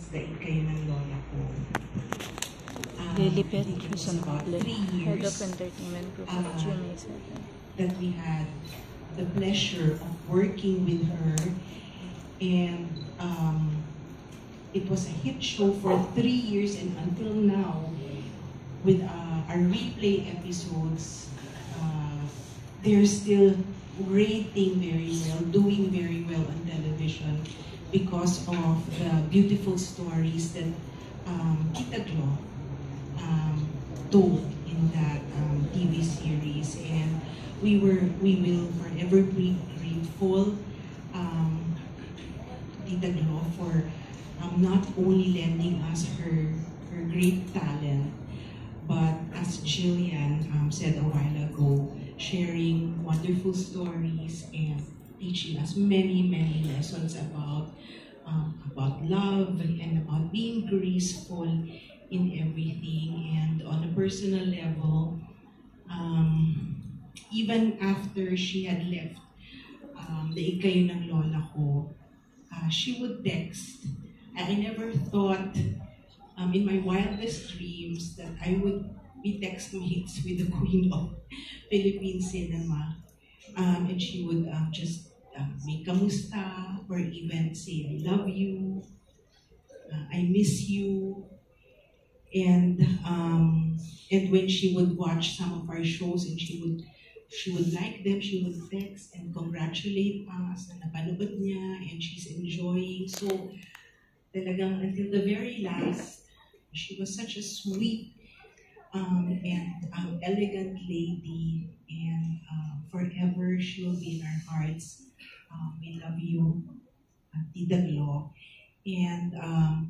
daig kayo ng lola ko. Lily I think it was about 3 Head years of Entertainment Group of GMA7. that we had the pleasure of working with her, and it was a hit show for 3 years, and until now, with our replay episodes, they're still rating very well, doing very well on television because of the beautiful stories that Tita Glo told in that TV series, and we will forever be grateful Tita Glo for not only lending us her great talent, but as Jillian said a while ago, sharing wonderful stories and teaching us many lessons about love and about being graceful in everything. And on a personal level, even after she had left the ikayo ng lola ko, she would text. I never thought in my wildest dreams that I would be text mates with the queen of Philippine cinema. And she would just make kamusta, or even say, I love you, I miss you. And when she would watch some of our shows and she would like them, she would text and congratulate us na napanood niya and she's enjoying. So talagang until the very last, she was such a sweet and elegant lady, and forever she will be in our hearts. We love you, Tita Glo. And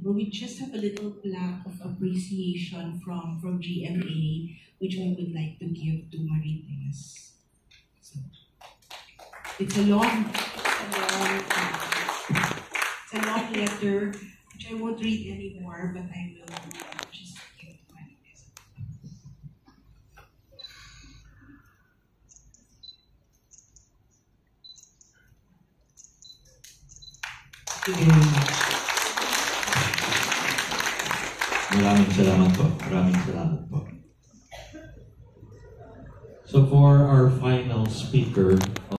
we just have a little plaque of appreciation from GMA, which we would like to give to Marites. So, it's a long letter, which I won't read anymore, but I will just give Marites. Thank you very much. Maraming salamat po. Maraming salamat po. So for our final speaker,